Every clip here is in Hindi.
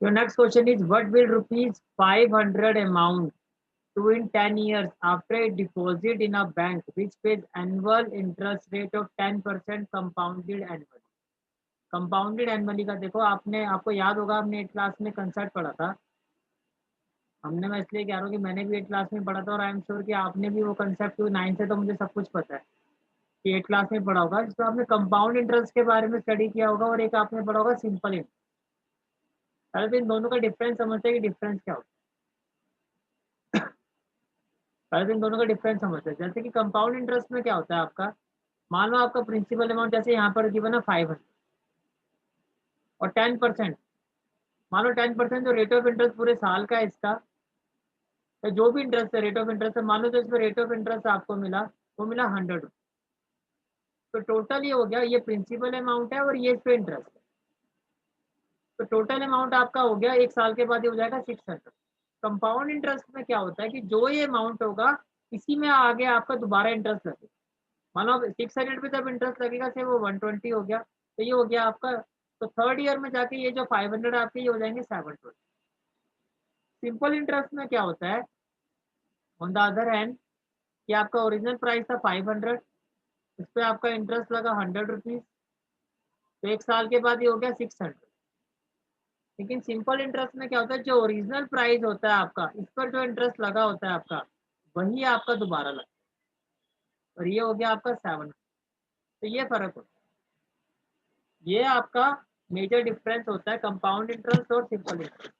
Your next question is what will rupees 500 amount to in 10 years after a deposit in a bank which pays annual interest rate of 10% compounded annually. Compounded annually का देखो, आपने आपको याद होगा हमने 8 क्लास में कंसेप्ट पढ़ा था। हमने, मैं इसलिए कह रहा हूँ कि मैंने भी 8 क्लास में पढ़ा था और आई एम श्योर कि आपने भी वो कंसेप्ट, क्योंकि 9 से तो मुझे सब कुछ पता है कि 8 क्लास में पढ़ा होगा। तो आपने कंपाउंड इंटरेस्ट के बारे में स्टडी किया होगा और एक आपने पढ़ा होगा सिंपल इंटरेस्ट। पहले तो इन दोनों का डिफरेंस समझते हैं कि डिफरेंस क्या होता है। पहले तो इन दोनों का डिफरेंस समझते हैं। जैसे कि कंपाउंड इंटरेस्ट में क्या होता है आपका, मान लो आपका प्रिंसिपल अमाउंट जैसे यहाँ पर गिवन है 500 और 10%, मान लो 10% जो रेट ऑफ इंटरेस्ट पूरे साल का है इसका, तो जो भी इंटरेस्ट है रेट ऑफ इंटरेस्ट है, मान लो जो इसमें रेट ऑफ इंटरेस्ट आपको मिला वो मिला 100। तो टोटल ये हो गया, ये प्रिंसिपल अमाउंट है और ये इस पे इंटरेस्ट है। तो टोटल अमाउंट आपका हो गया, एक साल के बाद ये हो जाएगा 600। कंपाउंड इंटरेस्ट में क्या होता है कि जो ये अमाउंट होगा इसी में आगे आपका दोबारा इंटरेस्ट लगेगा। मान लो 600 पे जब इंटरेस्ट लगेगा से वो 120 हो गया, तो ये हो गया आपका। तो थर्ड ईयर में जाके ये जो 500 आपके ये हो जाएंगे 720। सिंपल इंटरेस्ट में क्या होता है, ऑन द अदर हैंड, कि आपका ओरिजिनल प्राइस था 500, इस पर आपका इंटरेस्ट लगा 100 रुपीज, तो एक साल के बाद ये हो गया 600। लेकिन सिंपल इंटरेस्ट में क्या होता है, जो ओरिजिनल प्राइस होता है आपका, इस पर जो इंटरेस्ट लगा होता है आपका, वही आपका दोबारा लगता है, और ये हो गया आपका 700। तो ये फर्क होता है, ये आपका मेजर डिफरेंस होता है कंपाउंड इंटरेस्ट और simple interest.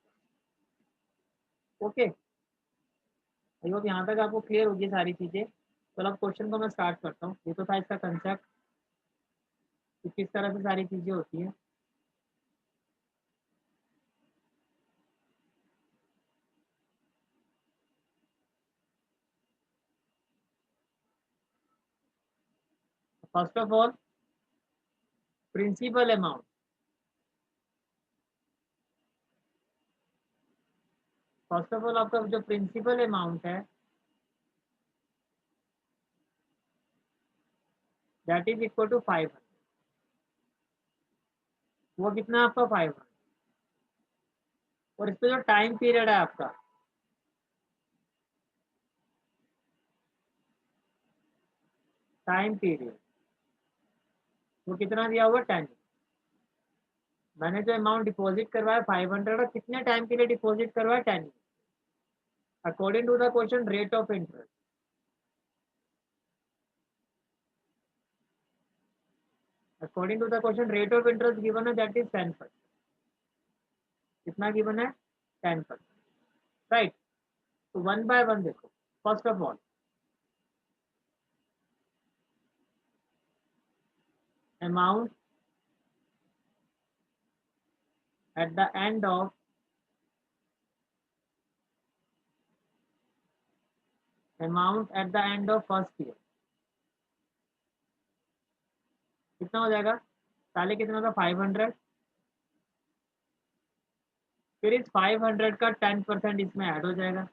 Okay, I hope यहाँ तक आपको क्लियर होगी सारी चीजें। चलो अब क्वेश्चन को मैं स्टार्ट करता हूँ। ये तो था इसका कंसेप्ट कि किस तरह से सारी चीजें होती हैं। First of all principal amount, first of all आपका जो प्रिंसिपल अमाउंट है दैट इज इक्वल टू 500। वो कितना है आपका 500, और इस पे जो टाइम पीरियड है आपका, टाइम पीरियड वो कितना दिया हुआ 10। मैंने जो अमाउंट डिपॉजिट करवाया 500 और कितने टाइम के लिए डिपॉजिट करवाया 10। According to the question rate of interest, according to the question rate of interest given है दैट इज 10%। कितना गिवन है, 10%, राइट। तो वन बाय वन देखो। First of all amount at the end of, amount at the end of first year कितना हो जाएगा, पहले कितना था 500, फिर इस 500 का 10% इसमें ऐड हो जाएगा।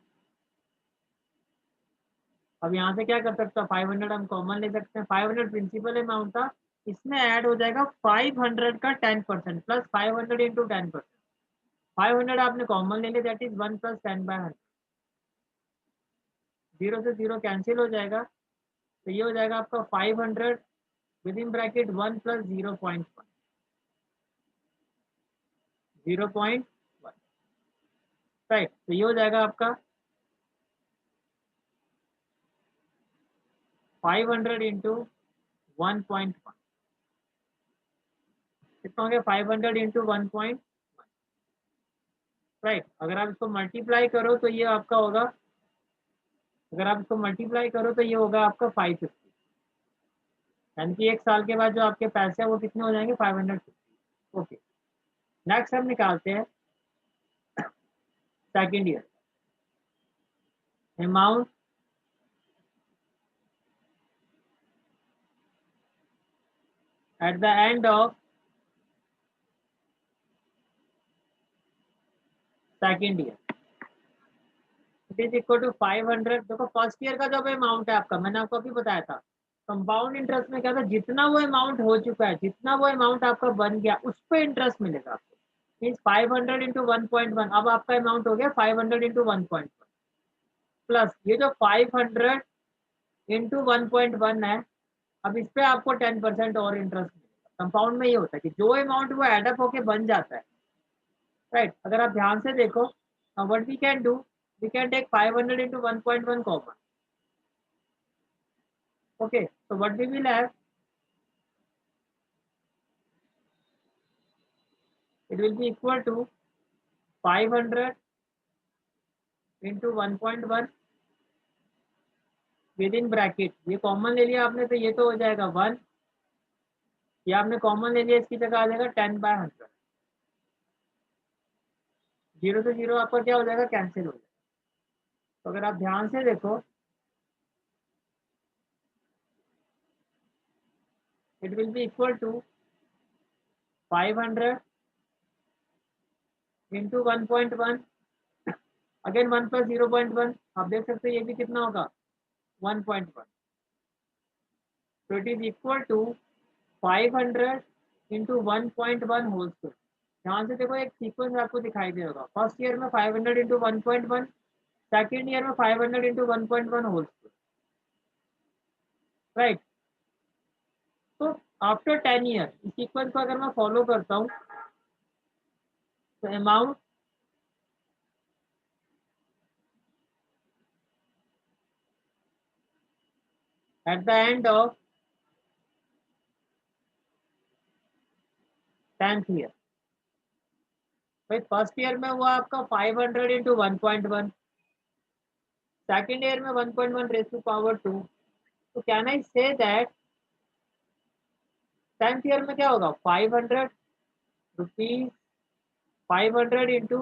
अब यहाँ से क्या कर सकते हैं, 500 हम कॉमन ले सकते हैं। 500 प्रिंसिपल अमाउंट था, इसमें ऐड हो जाएगा 500 का 10% प्लस 500 इंटू 10%। 500 आपने कॉमन ले लिया दैट इज 1 प्लस 10/100। जीरो से जीरो कैंसिल हो जाएगा, तो ये हो जाएगा आपका 500 with in bracket 1 plus 0.1, 0.1, right. तो ये हो जाएगा आपका 500 इंटू 1.1, कितना हो गया 500 इंटू 1.1, राइट। अगर आप इसको मल्टीप्लाई करो तो ये आपका होगा, अगर आप इसको मल्टीप्लाई करो तो ये होगा आपका 550। यानी कि एक साल के बाद जो आपके पैसे हैं वो कितने हो जाएंगे, 550। ओके, नेक्स्ट हम निकालते हैं second year amount at the end of second year it is equal to 500। देखो फर्स्ट ईयर का जो अमाउंट है आपका, मैंने आपको अभी बताया था कंपाउंड इंटरेस्ट में क्या था, जितना वो अमाउंट हो चुका है, जितना वो अमाउंट आपका बन गया उस पर इंटरेस्ट मिलेगा आपको। मीन्स 500 इंटू 1.1, अब आपका अमाउंट हो गया 500 इंटू 1.1 प्लस ये जो 500 इंटू 1.1 है, अब इस पे आपको 10% और इंटरेस्ट मिलेगा। कंपाउंड में ये होता है कि जो अमाउंट वो एडअप होके बन जाता है, राइट। अगर आप ध्यान से देखो, what we can do, we can take 500 into 1.1 common, okay. so what we will have, it will be equal to 500 into 1.1 with in bracket, ये कॉमन ले लिया आपने तो ये तो हो जाएगा 1, ये आपने कॉमन ले लिया, इसकी जगह आ जाएगा 10/100, जीरो से जीरो आपका क्या हो जाएगा, कैंसिल हो जाएगा। तो अगर आप ध्यान से देखो, it will be equal to 500 into 1.1, again 1 plus 0.1, आप देख सकते हैं ये भी कितना होगा 1.1, तो it is equal to 500 into 1.1 whole square. ध्यान से देखो, एक सीक्वेंस आपको दिखाई दे होगा, फर्स्ट ईयर में 500 इंटू 1.1, सेकेंड ईयर में 500 इंटू 1.1 होल स्क्वायर, राइट। तो आफ्टर 10 ईयर इस सीक्वेंस को अगर मैं फॉलो करता हूँ, तो amount at the end of 10th year, भाई फर्स्ट ईयर में हुआ आपका 500 इंटू 1.1, सेकेंड ईयर में 1.1 रेज टू पावर 2, तो can I say that 10th year में क्या होगा 500 rupees 500 into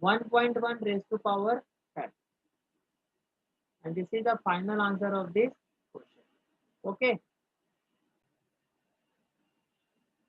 1.1 raised to power 10, and this is the final answer of this question, okay।